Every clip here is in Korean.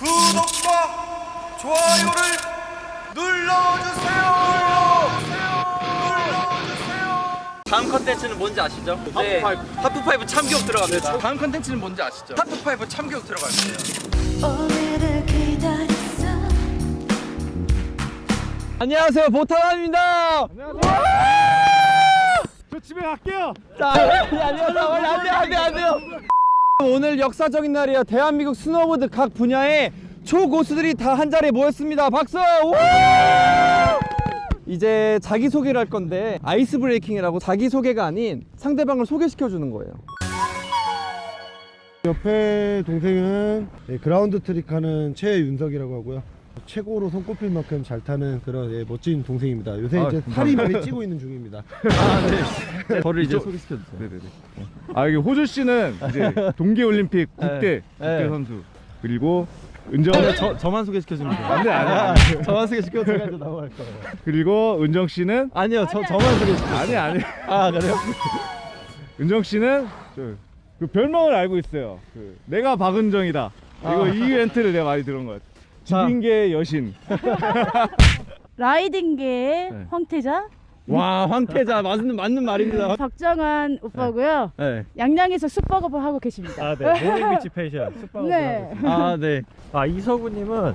구독과 좋아요를 눌러주세요. 다음 컨텐츠는 뭔지 아시죠? 네, 하프파이브 참교육 들어갑니다. 다음 컨텐츠는 뭔지 아시죠? 하프파이브 참교육 들어갈 거예요. 오늘을 기다렸어. 안녕하세요, 보타남입니다. 저 집에 갈게요. 자, 안녕하세요. 안 돼요. 오늘 역사적인 날이에요. 대한민국 스노보드 각 분야의 초고수들이 다 한 자리에 모였습니다. 박수! 이제 자기소개를 할 건데 아이스 브레이킹이라고 자기소개가 아닌 상대방을 소개시켜 주는 거예요. 옆에 동생은 그라운드 트릭하는 최윤석이라고 하고요. 최고로 손꼽힐 만큼 잘 타는 그런 멋진 동생입니다. 요새 이제 살이 많이 찌고 있는 중입니다. 저를 이제 소개시켜 주세요. 네네네. 여기 호주 씨는 이제 동계올림픽 국대 선수, 그리고 은정 저만 소개시켜 주면 돼요. 안돼. 저만 소개시켜 제가 이제 나갈 거예요. 그리고 은정 씨는 아니요, 저만 소개시켜. 아니. 아, 그래요? 은정 씨는 그 별명을 알고 있어요. 내가 박은정이다. 이거 이 멘트를 내가 많이 들은 것 같아. 지빙계의 여신. 라이딩계의 네. 황태자 와, 황태자 맞는 말입니다. 박정환 오빠고요. 네. 양양에서 숯버거버 하고 계십니다. 아, 네. 모닝비치 패션 숯방울. 네. 아, 네. 아, 이서구님은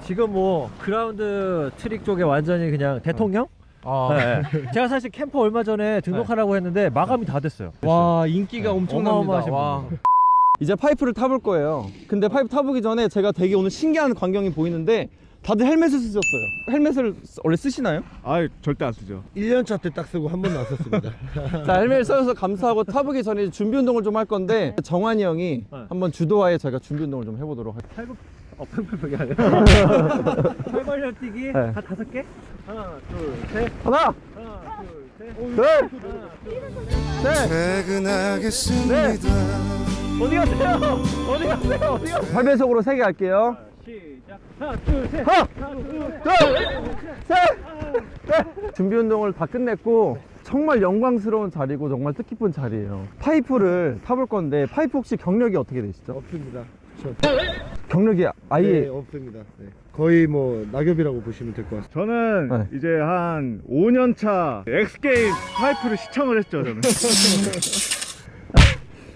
지금 뭐 그라운드 트릭 쪽에 완전히 그냥 대통령? 네. 제가 사실 캠프 얼마 전에 등록하라고 했는데 마감이 다 됐어요. 와, 인기가 엄청납니다. 어마어마하신 와. 이제 파이프를 타볼 거예요. 근데 파이프 타보기 전에 제가 되게 오늘 신기한 광경이 보이는데 다들 헬멧을 쓰셨어요. 헬멧을 원래 쓰시나요? 절대 안 쓰죠. 1년차 때 딱 쓰고 한 번도 안 썼습니다. 자, 헬멧을 써서 감사하고 타보기 전에 준비 운동을 좀 할 건데 정환이 형이 한번 주도하에 저희가 준비 운동을 좀 해보도록 할게요. 팔굽혀펴기 하네요. 팔발력 뛰기 네. 한 5개? 하나, 둘, 셋. 하나, 하나, 둘, 셋. 둘, 셋. 퇴근하겠습니다. 어디 가세요? 어디 가세요? 어디 가세요? 8배속으로 3개 할게요. 시작. 하나, 둘, 셋. 하나, 하나, 둘, 셋. 셋! 준비 운동을 다 끝냈고 정말 영광스러운 자리고 정말 뜻깊은 자리예요. 파이프를 타볼 건데 파이프 혹시 경력이 어떻게 되시죠? 없습니다. 경력이 아예 네, 없습니다. 네. 거의 뭐 낙엽이라고 보시면 될 것 같습니다. 저는 네. 이제 한 5년 차 엑스게임 파이프를 시청을 했죠, 저는.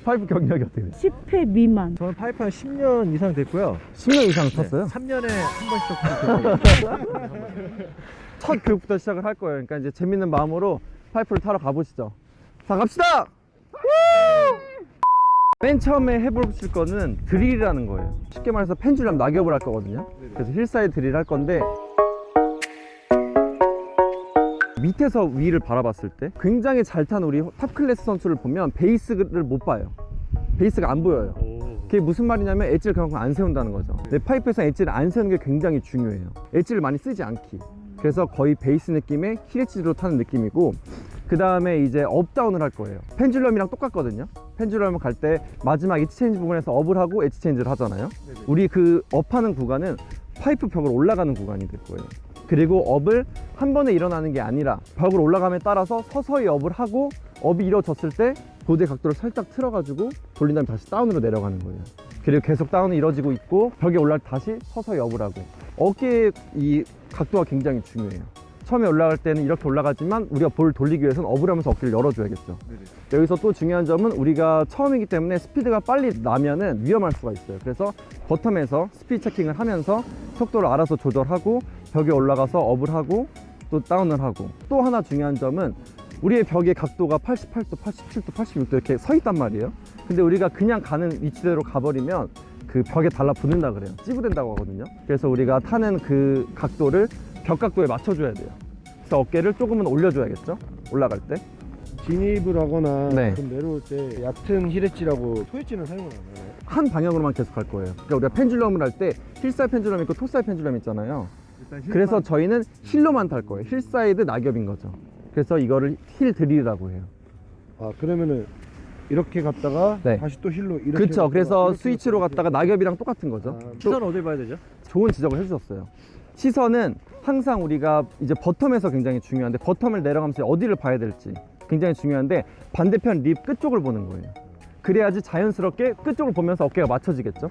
파이프 경력이 어떻게 되시죠? 10회 미만. 저는 파이프 한 10년 이상 됐고요. 10년 이상 탔어요? 3년에 한 번씩 탔어요. 첫 교육부터 시작을 할 거예요. 그러니까 이제 재밌는 마음으로 파이프를 타러 가보시죠. 자, 갑시다! 맨 처음에 해보실 거는 드릴이라는 거예요. 쉽게 말해서 펜줄럼 낙엽을 할 거거든요. 그래서 힐사이드 드릴 할 건데 밑에서 위를 바라봤을 때 굉장히 잘 탄 우리 탑 클래스 선수를 보면 베이스를 못 봐요. 베이스가 안 보여요. 그게 무슨 말이냐면 엣지를 그만큼 안 세운다는 거죠. 근데 파이프에서 엣지를 안 세우는 게 굉장히 중요해요. 엣지를 많이 쓰지 않기. 그래서 거의 베이스 느낌의 힐 엣지로 타는 느낌이고, 그 다음에 이제 업다운을 할 거예요. 펜줄럼이랑 똑같거든요. 펜줄럼을 갈 때 마지막 엣지 체인지 부분에서 업을 하고 엣지 체인지를 하잖아요. 우리 그 업하는 구간은 파이프 벽으로 올라가는 구간이 될 거예요. 그리고 업을 한 번에 일어나는 게 아니라 벽으로 올라감에 따라서 서서히 업을 하고 업이 이루어졌을 때 보드 각도를 살짝 틀어가지고 돌린 다음에 다시 다운으로 내려가는 거예요. 그리고 계속 다운이 이루어지고 있고 벽에 올라갈 때 다시 서서히 업을 하고, 어깨의 이 각도가 굉장히 중요해요. 처음에 올라갈 때는 이렇게 올라가지만 우리가 볼을 돌리기 위해서는 업을 하면서 어깨를 열어줘야겠죠. 여기서 또 중요한 점은 우리가 처음이기 때문에 스피드가 빨리 나면은 위험할 수가 있어요. 그래서 버텀에서 스피드 체킹을 하면서 속도를 알아서 조절하고 벽에 올라가서 업을 하고 또 다운을 하고, 또 하나 중요한 점은 우리의 벽의 각도가 88도, 87도, 86도 이렇게 서 있단 말이에요. 근데 우리가 그냥 가는 위치대로 가버리면 그 벽에 달라붙는다 그래요. 찌부된다고 하거든요. 그래서 우리가 타는 그 각도를 벽 각도에 맞춰줘야 돼요. 그래서 어깨를 조금은 올려줘야겠죠, 올라갈 때. 진입을 하거나 네. 좀 내려올 때 얕은 힐 엣지라고 토엣지는 사용을 안 하나요? 한 방향으로만 계속 갈 거예요. 그러니까 우리가 펜줄럼을 할 때 힐사이드 펜줄럼 있고 토사이드 펜줄럼 있잖아요. 그래서 저희는 힐로만 탈 거예요. 힐사이드 낙엽인 거죠. 그래서 이거를 힐 드릴이라고 해요. 아, 그러면은 이렇게 갔다가 네. 다시 또 힐로 이렇게 그렇죠. 갔다가 그래서 이렇게 스위치로 갔다가 낙엽이랑 똑같은 거죠. 시선 어딜 봐야 되죠? 좋은 지적을 해주셨어요. 시선은 항상 우리가 이제 버텀에서 굉장히 중요한데, 버텀을 내려가면서 어디를 봐야 될지 굉장히 중요한데 반대편 립 끝쪽을 보는 거예요. 그래야지 자연스럽게 끝쪽을 보면서 어깨가 맞춰지겠죠.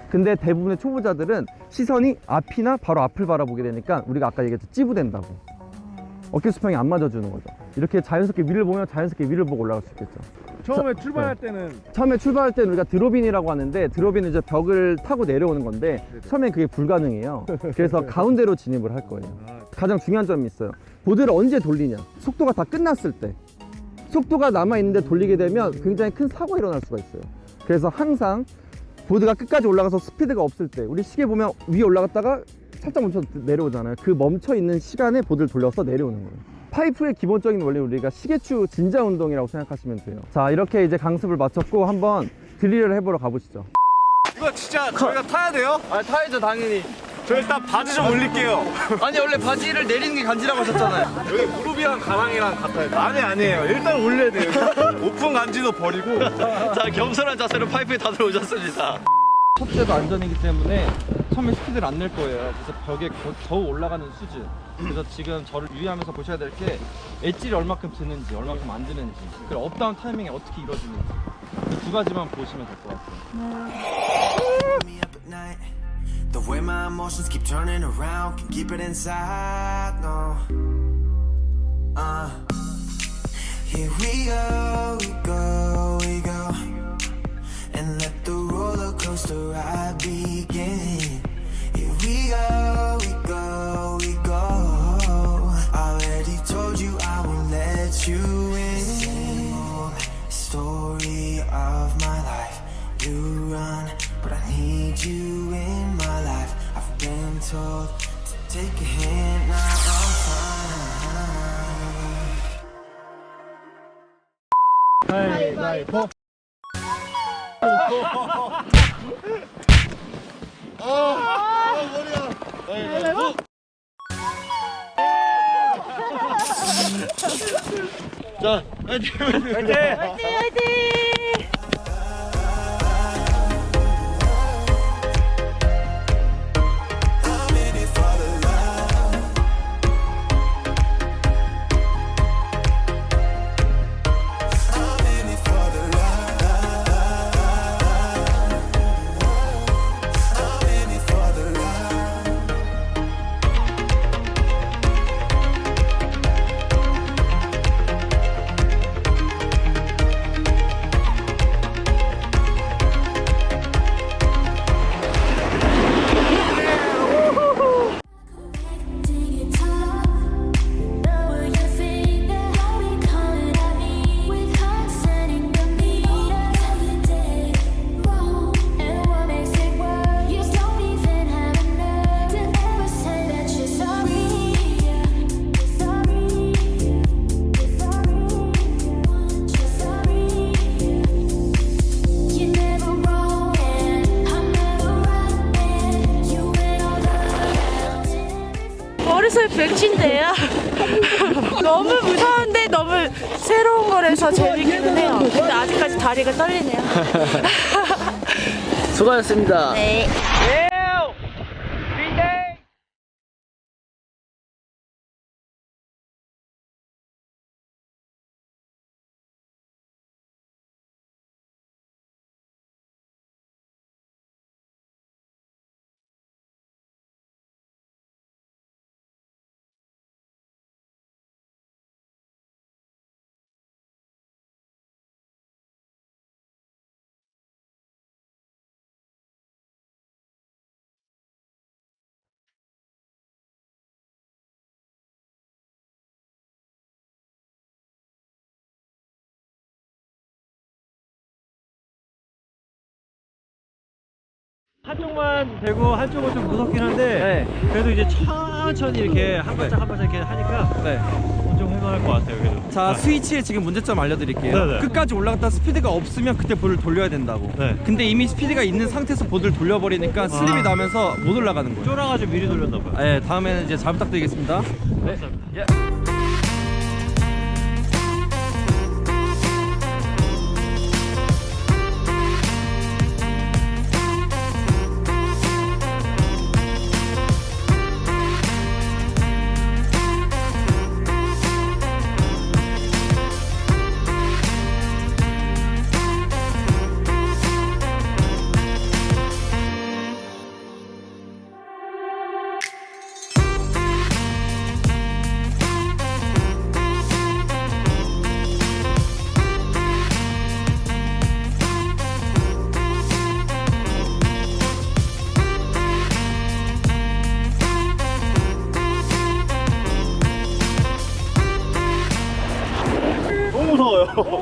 근데 대부분의 초보자들은 시선이 앞이나 바로 앞을 바라보게 되니까 우리가 아까 얘기했죠, 찌부된다고. 어깨 수평이 안 맞아주는 거죠. 이렇게 자연스럽게 위를 보면 자연스럽게 위를 보고 올라갈 수 있겠죠. 처음에 출발할 때는 처음에 출발할 때는 우리가 드롭인이라고 하는데, 드롭인은 이제 벽을 타고 내려오는 건데 처음엔 그게 불가능해요. 그래서 가운데로 진입을 할 거예요. 가장 중요한 점이 있어요. 보드를 언제 돌리냐, 속도가 다 끝났을 때. 속도가 남아있는데 돌리게 되면 굉장히 큰 사고가 일어날 수가 있어요. 그래서 항상 보드가 끝까지 올라가서 스피드가 없을 때, 우리 시계 보면 위에 올라갔다가 살짝 멈춰 내려오잖아요. 그 멈춰있는 시간에 보드를 돌려서 내려오는 거예요. 파이프의 기본적인 원리, 우리가 시계추 진자 운동이라고 생각하시면 돼요. 자, 이렇게 이제 강습을 마쳤고 한번 드릴을 해보러 가보시죠. 이거 진짜 저희가 타야 돼요? 아 타야죠 당연히. 저 일단 바지 좀 올릴게요. 아니 원래 바지를 내리는 게 간지라고 하셨잖아요. 여기 무릎이랑 가랑이랑 같아요. 아니에요. 일단 올려야 돼요. 오픈 간지도 버리고. 자 겸손한 자세로 파이프에 다들 오셨습니다. 첫째도 안전이기 때문에 처음에 스피드를 안 낼 거예요. 그래서 벽에 겨우 올라가는 수준. 그래서 지금 저를 유의하면서 보셔야 될 게 엣지를 얼마큼 드는지, 얼마큼 안 드는지, 그리고 업다운 타이밍이 어떻게 이루어지는지, 이 두 가지만 보시면 될 것 같아요. Me up at night. The way my emotions keep turning around, can keep it inside. No. Here we go, we go, we go, and let the roller coaster ride begin. Here we go, we go, we go. Already told you I won't let you in. Same old story of my life. You run, but I need you in my life. I've been told to take a hint, not all time. 가위바위보. 자 화이팅! 화이팅! 화이팅! I'm in it for the love. I'm in it for the love. I'm in it for the love. Ding it top, lower your finger, don't be coming at me with hearts setting the meter. Tell you did wrong, and what makes it worse, you don't even have a nerve to ever say that you're sorry. You're sorry, you're sorry. You're never wrong, and I'm never right, and you went all the 머릿속에 백신데요. 너무 무서운데 너무 새로운 거라서 재밌기는 해요. 근데 아직까지 다리가 떨리네요. 수고하셨습니다. 네. 한쪽만 되고 한쪽은 좀 무섭긴 한데 그래도 이제 천천히 이렇게 한 발짝 한 발짝 이렇게 하니까 좀 해방할 것 같아요. 그래도. 자, 스위치의 지금 문제점 알려드릴게요. 네네. 끝까지 올라갔다 스피드가 없으면 그때 보드를 돌려야 된다고. 네. 근데 이미 스피드가 있는 상태에서 보드를 돌려버리니까 슬립이 나면서 못 올라가는 거예요. 쫄아가지고 미리 돌렸나 봐요. 네, 다음에는 이제 잘 부탁드리겠습니다. 감사합니다.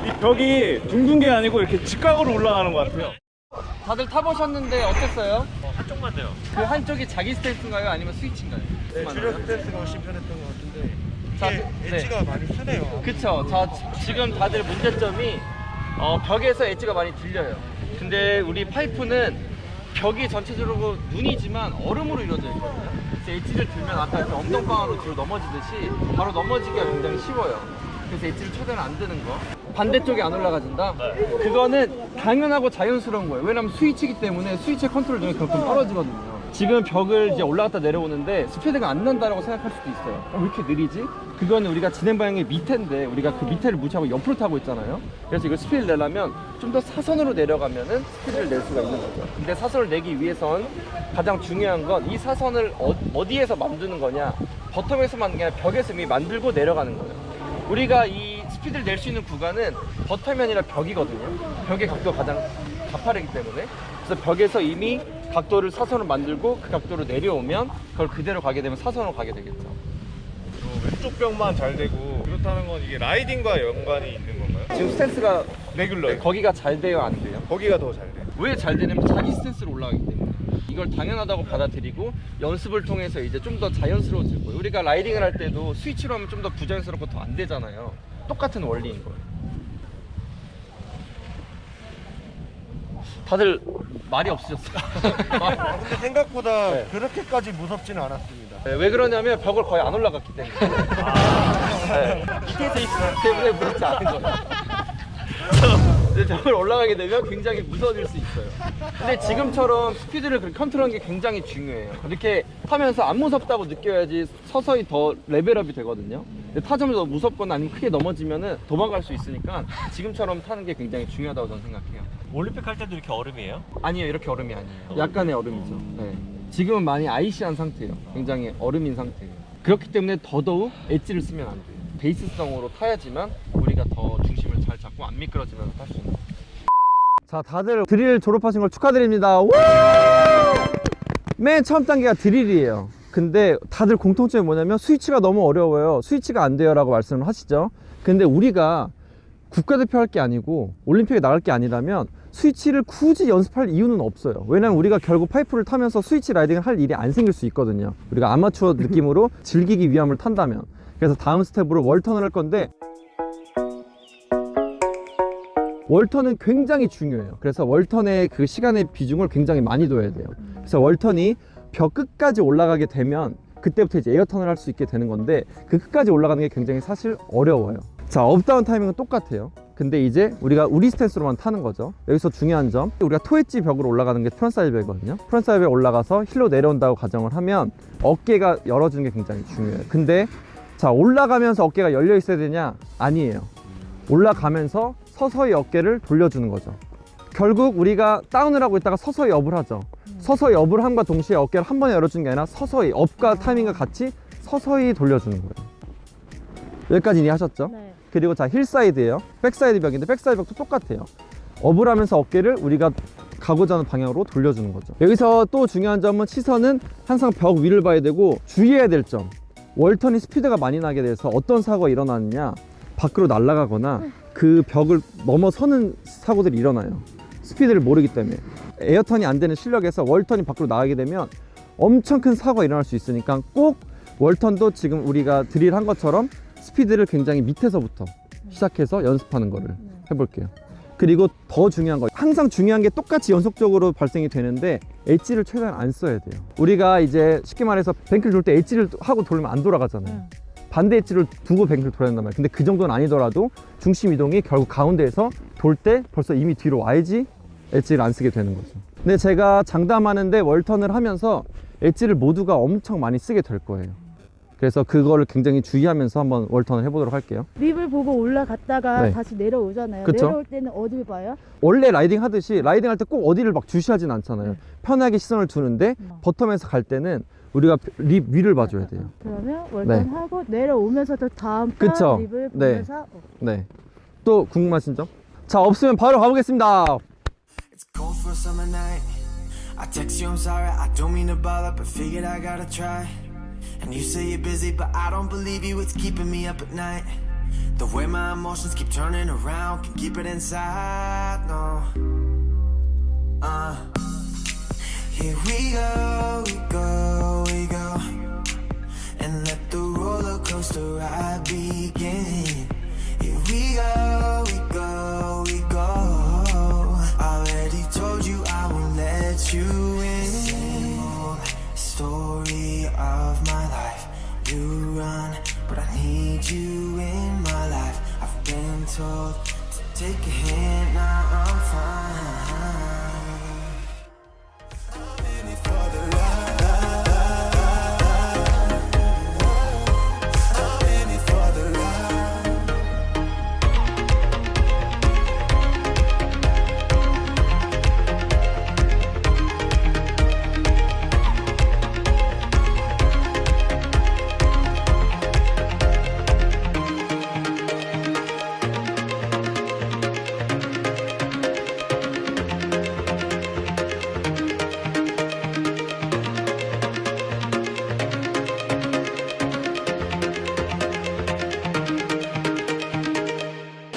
이 벽이 둥근 게 아니고 이렇게 직각으로 올라가는 것 같아요. 다들 타보셨는데 어땠어요? 한쪽만 돼요. 그 한쪽이 자기 스탠스인가요? 아니면 스위치인가요? 주력 스탠스가 훨씬 편했던 것 같은데 자, 이게 네. 엣지가 많이 쓰네요. 그쵸. 자, 지금 다들 문제점이 벽에서 엣지가 많이 들려요. 근데 우리 파이프는 벽이 전체적으로 눈이지만 얼음으로 이루어져 있거든요. 그래서 엣지를 들면 아까 이렇게 엉덩방아로 뒤로 넘어지듯이 바로 넘어지기가 굉장히 쉬워요. 그래서 엣지를 최대한 안 드는 거. 반대쪽에 안 올라가진다? 그거는 당연하고 자연스러운 거예요. 왜냐면 스위치이기 때문에 스위치의 컨트롤 중에 그만큼 떨어지거든요. 지금 벽을 이제 올라갔다 내려오는데 스피드가 안 난다라고 생각할 수도 있어요. 왜 이렇게 느리지? 그거는 우리가 진행 방향의 밑인데 우리가 그 밑에를 무시하고 옆으로 타고 있잖아요. 그래서 이걸 스피드를 내려면 좀 더 사선으로 내려가면은 스피드를 낼 수가 있는 거죠. 근데 사선을 내기 위해선 가장 중요한 건 이 사선을 어디에서 만드는 거냐, 버텀에서 만드는 게 아니라 벽에서 이미 만들고 내려가는 거예요. 우리가 이 스피드를 낼 수 있는 구간은 버텀이 아니라 벽이거든요. 벽의 각도가 가장 가파르기 때문에. 그래서 벽에서 이미 각도를 사선을 만들고 그 각도로 내려오면 그걸 그대로 가게 되면 사선으로 가게 되겠죠. 왼쪽 벽만 잘 되고 그렇다는 건 이게 라이딩과 연관이 있는 건가요? 지금 스탠스가 레귤러요. 거기가 잘 돼요, 안 돼요? 거기가 더 잘 돼요. 왜 잘 되냐면 자기 스탠스로 올라가기 때문에. 이걸 당연하다고 받아들이고 연습을 통해서 이제 좀 더 자연스러워질 거예요. 우리가 라이딩을 할 때도 스위치로 하면 좀 더 부자연스럽고 더 안 되잖아요. 똑같은 원리인 거예요. 다들 말이 없으셨어요. 근데 생각보다 네. 그렇게까지 무섭지는 않았습니다. 네, 왜 그러냐면 벽을 거의 안 올라갔기 때문에. 네. 밑에서 있기 때문에 무섭지 않은 거예요. 벽을 올라가게 되면 굉장히 무서워질 수 있어요. 근데 지금처럼 스피드를 그렇게 컨트롤하는 게 굉장히 중요해요. 그렇게 타면서 안 무섭다고 느껴야지 서서히 더 레벨업이 되거든요. 근데 타자마자 무섭거나 아니면 크게 넘어지면은 도망갈 수 있으니까 지금처럼 타는 게 굉장히 중요하다고 저는 생각해요. 올림픽 할 때도 이렇게 얼음이에요? 아니에요, 이렇게 얼음이 아니에요. 약간의 얼음이죠. 네. 지금은 많이 아이시한 상태예요. 굉장히 얼음인 상태예요. 그렇기 때문에 더더욱 엣지를 쓰면 안 돼요. 베이스성으로 타야지만 우리가 더 중심을 잘 잡고 안 미끄러지면서 탈 수 있는 거예요. 자, 다들 드릴 졸업하신 걸 축하드립니다. 우! 맨 처음 단계가 드릴이에요. 근데 다들 공통점이 뭐냐면 스위치가 너무 어려워요. 스위치가 안 돼요 라고 말씀을 하시죠. 근데 우리가 국가대표 할 게 아니고 올림픽에 나갈 게 아니라면 스위치를 굳이 연습할 이유는 없어요. 왜냐면 우리가 결국 파이프를 타면서 스위치 라이딩을 할 일이 안 생길 수 있거든요. 우리가 아마추어 느낌으로 즐기기 위함을 탄다면. 그래서 다음 스텝으로 월턴을 할 건데 월턴은 굉장히 중요해요. 그래서 월턴의 그 시간의 비중을 굉장히 많이 둬야 돼요. 그래서 월턴이 벽 끝까지 올라가게 되면 그때부터 이제 에어턴을 할 수 있게 되는 건데 그 끝까지 올라가는 게 굉장히 사실 어려워요. 자, 업다운 타이밍은 똑같아요. 근데 이제 우리가 우리 스탠스로만 타는 거죠. 여기서 중요한 점, 우리가 토엣지 벽으로 올라가는 게 프론트사이드 벽이거든요. 프론트사이드 벽에 올라가서 힐로 내려온다고 가정을 하면 어깨가 열어주는 게 굉장히 중요해요. 근데 자, 올라가면서 어깨가 열려 있어야 되냐? 아니에요. 올라가면서 서서히 어깨를 돌려주는 거죠. 결국 우리가 다운을 하고 있다가 서서히 업을 하죠. 서서히 업을 함과 동시에 어깨를 한 번에 열어주는 게 아니라 서서히 업과 타이밍과 같이 서서히 돌려주는 거예요. 여기까지 이해하셨죠? 네. 그리고 자, 힐사이드예요. 백사이드 벽인데 백사이드 벽도 똑같아요. 업을 하면서 어깨를 우리가 가고자 하는 방향으로 돌려주는 거죠. 여기서 또 중요한 점은 시선은 항상 벽 위를 봐야 되고 주의해야 될 점, 월턴이 스피드가 많이 나게 돼서 어떤 사고가 일어나느냐, 밖으로 날아가거나 그 벽을 넘어서는 사고들이 일어나요. 스피드를 모르기 때문에. 에어턴이 안 되는 실력에서 월턴이 밖으로 나가게 되면 엄청 큰 사고가 일어날 수 있으니까 꼭 월턴도 지금 우리가 드릴한 것처럼 스피드를 굉장히 밑에서부터 시작해서 연습하는 거를 해볼게요. 그리고 더 중요한 거, 항상 중요한 게 똑같이 연속적으로 발생이 되는데 엣지를 최대한 안 써야 돼요. 우리가 이제 쉽게 말해서 뱅크를 돌 때 엣지를 하고 돌면 안 돌아가잖아요. 반대 엣지를 두고 뱅크를 돌아야 된단 말이에요. 근데 그 정도는 아니더라도 중심 이동이 결국 가운데에서 돌 때 벌써 이미 뒤로 와야지 엣지를 안 쓰게 되는 거죠. 근데 제가 장담하는데 월턴을 하면서 엣지를 모두가 엄청 많이 쓰게 될 거예요. 그래서 그거를 굉장히 주의하면서 한번 월턴을 해보도록 할게요. 립을 보고 올라갔다가 네. 다시 내려오잖아요. 그쵸? 내려올 때는 어딜 봐요? 원래 라이딩 하듯이 라이딩 할 때 꼭 어디를 막 주시하진 않잖아요. 편하게 시선을 두는데 버텀에서 갈 때는 우리가 립 위를 봐줘야 돼요. 그러면 월턴하고 내려오면서도 다음 그쵸? 립을 네. 보면서 네. 또 궁금하신 점? 자, 없으면 바로 가보겠습니다. It's cold for a summer night. I text you, I'm sorry, I don't mean to bother, but figured I gotta try. And you say you're busy, but I don't believe you, it's keeping me up at night. The way my emotions keep turning around, can keep it inside, no. Here we go, we go, we go, and let the roller coaster ride begin. Here we go, we go, we go. Already told you I won't let you in. Same old story of my life. You run, but I need you in my life. I've been told to take a hint, now I'm fine. In it for the love. In it for the love.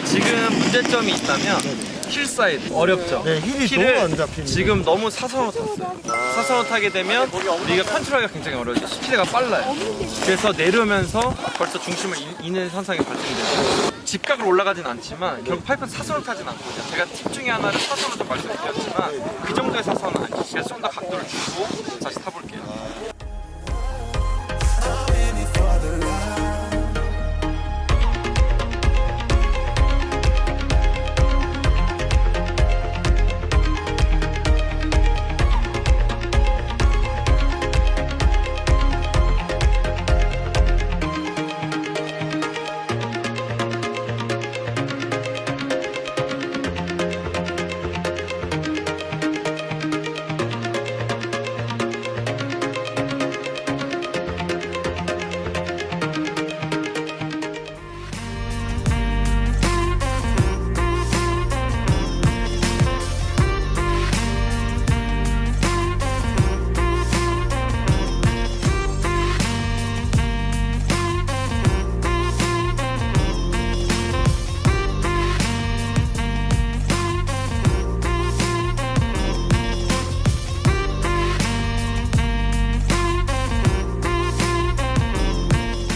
지금 문제점이 있다면 힐사이드 어렵죠. 네, 힐이 힐을 너무 안 잡힙니다. 지금 너무 사선으로 탔어요. 사선으로 타게 되면 우리가 컨트롤하기가 굉장히 어려워요. 스피드가 빨라요. 그래서 내려오면서 벌써 중심을 잃는 현상이 발생되죠. 직각으로 올라가진 않지만 결국 파이프는 사선으로 타진 않거든요. 제가 팁 중에 하나를 사선으로 좀 말씀드렸지만 그 정도의 사선은 아니죠. 그래서 좀 더 각도를 주고 다시 타볼게요. In it for the love.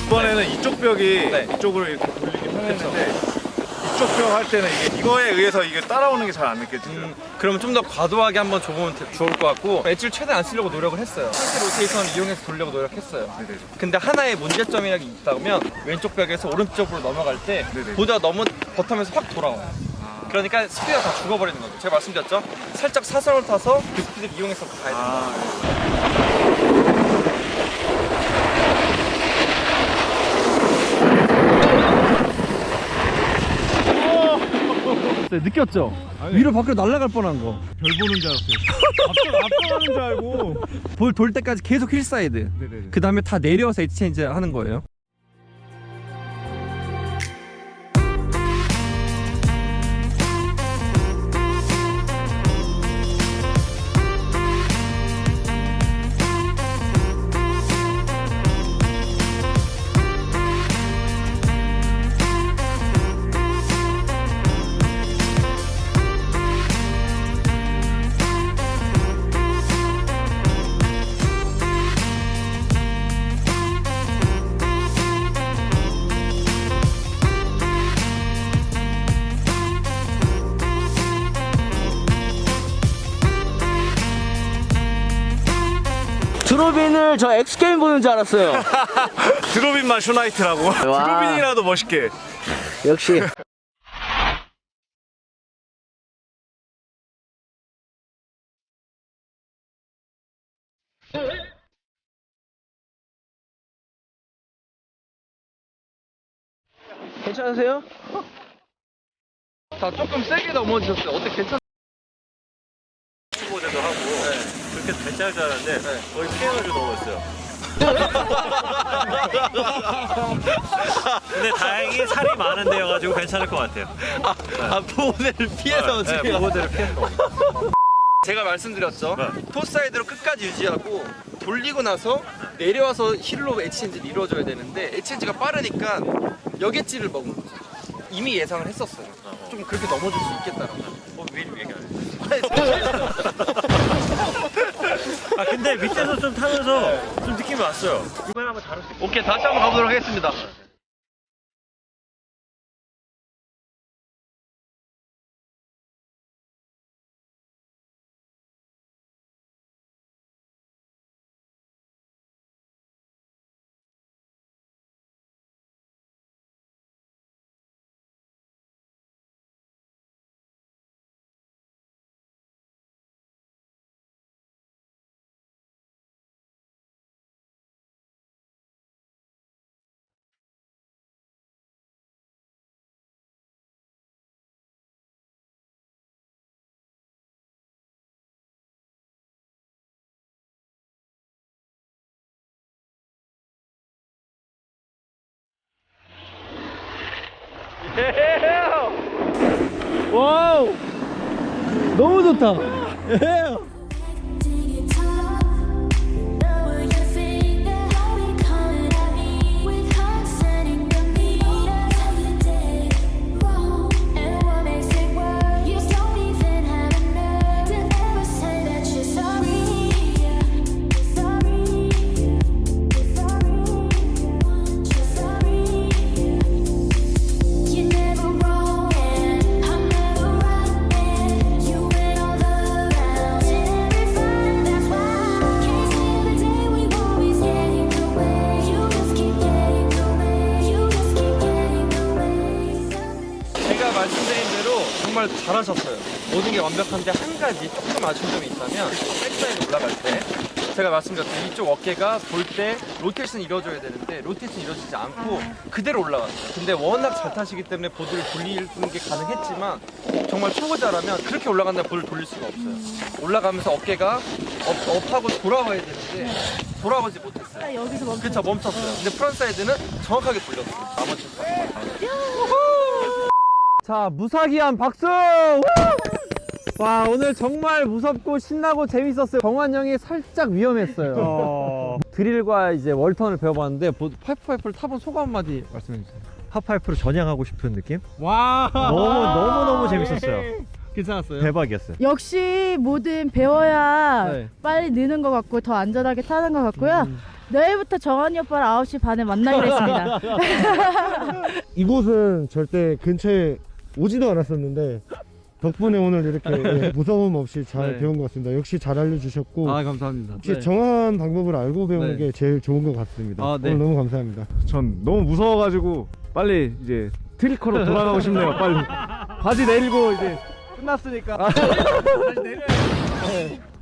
이번에는 이쪽 벽이 네. 이쪽으로 이렇게 돌리긴 편했는데 이쪽 벽 할 때는 이거에 의해서 이게 따라오는 게 잘 안 느껴지더라고요. 그러면 좀 더 과도하게 한번 줘보면 좋을 것 같고 엣지를 최대한 안 쓰려고 노력을 했어요. 상시 로테이션을 이용해서 돌려고 노력했어요. 네네. 근데 하나의 문제점이 있다면 왼쪽 벽에서 오른쪽으로 넘어갈 때 네네. 보다 너무 버텀에서 확 돌아와요. 그러니까 스피드가 다 죽어버리는 거죠. 제가 말씀드렸죠? 살짝 사선을 타서 그 스피드를 이용해서 가야 됩니다. 느꼈죠? 아니. 위로 밖으로 날아갈 뻔한 거. 별 보는 줄 알았어요. 앞서가는 줄 알고. 볼 돌 때까지 계속 힐사이드. 네네네. 그 다음에 다 내려와서 엣지 체인지 하는 거예요. 드로빈을 저 엑스게임 보는 줄 알았어요. 드로빈만 슈나이트라고. 드로빈이라도 멋있게. 역시. 괜찮으세요? 자, 조금 세게 넘어지셨어요. 어때? 괜찮? 보드도 하고 그렇게 괜찮을 줄 알았는데 거의 피해가지고 넘어졌어요. 근데 다행히 살이 많은 데여가지고 괜찮을 것 같아요. 보호대를 피해서 네, 지금 보호대를 피해서. 제가 말씀드렸죠. 토사이드로 끝까지 유지하고 돌리고 나서 내려와서 힐로 엣지 체인지를 이루어줘야 되는데 엣지 체인지가 빠르니까 여객지를 먹은 거죠. 이미 예상을 했었어요. 좀 그렇게 넘어질 수 있겠다라고. 왜 얘기 안 해? 아 근데 밑에서 좀 타면서 좀 느낌이 왔어요. 이번에 한번 다룰 수 있어요. 오케이, 다시 한번 가보도록 하겠습니다. 와우, 너무 좋다. Dig it top, lower your finger. Don't be coming at me with heart setting the meter. Tell you did wrong, and what makes it worse? You don't even have a nerve to ever say that you're sorry. You're sorry. You're sorry. You're never wrong, and I'm never right. And you went all the rounds in every fight. That's why can't stand the day we always get in the way. You just keep getting away. You just keep getting away. 제가 말씀드린 대로 정말 잘하셨어요. 모든 게 완벽한데 한 가지 조금 아쉬운 점이 있다면 백사이드 올라갈 때 제가 말씀드렸던 이쪽 어깨가 볼 때 로테이션이 이루어져야 되는데 로테이션이 이루어지지 않고 그대로 올라갔어요. 근데 워낙 잘 타시기 때문에 보드를 돌리는 게 가능했지만 정말 초보자라면 그렇게 올라간다면 보드를 돌릴 수가 없어요. 올라가면서 어깨가 업하고 돌아와야 되는데 돌아오지 못했어요. 여기서 멈춰. 그쵸, 멈췄어요. 근데 프론트사이드는 정확하게 돌렸어요. 나머지 다. 자, 무사기한 박수! 우! 와, 오늘 정말 무섭고 신나고 재밌었어요. 정환 형이 살짝 위험했어요. 드릴과 이제 월턴을 배워봤는데 파이프를 타본 소감 한마디 말씀해 주세요. 핫파이프로 전향하고 싶은 느낌? 와, 너무 재밌었어요. 괜찮았어요? 대박이었어요. 역시 뭐든 배워야 네. 빨리 느는 것 같고 더 안전하게 타는 것 같고요. 내일부터 정한이 오빠랑 9시 반에 만나기로 했습니다. 이곳은 절대 근처에 오지도 않았었는데 덕분에 오늘 이렇게 무서움 없이 잘 네. 배운 것 같습니다. 역시 잘 알려주셨고 아, 감사합니다. 혹시 정확한 방법을 알고 배우는 네. 게 제일 좋은 것 같습니다. 아, 네. 오늘 너무 감사합니다. 전 너무 무서워가지고 빨리 이제 트리커로 돌아가고 싶네요. 빨리 바지 내리고 이제 끝났으니까.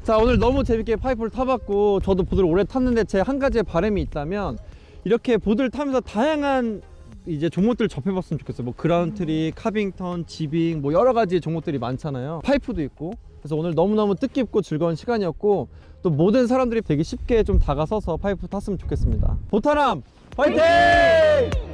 자, 오늘 너무 재밌게 파이프를 타봤고 저도 보드를 오래 탔는데 제 한 가지의 바람이 있다면 이렇게 보드를 타면서 다양한 이제 종목들 접해봤으면 좋겠어요. 뭐 그라운드 트릭, 카빙턴, 지빙, 뭐 여러 가지 종목들이 많잖아요. 파이프도 있고. 그래서 오늘 너무너무 뜻깊고 즐거운 시간이었고 또 모든 사람들이 되게 쉽게 좀 다가서서 파이프 탔으면 좋겠습니다. 보타람 화이팅!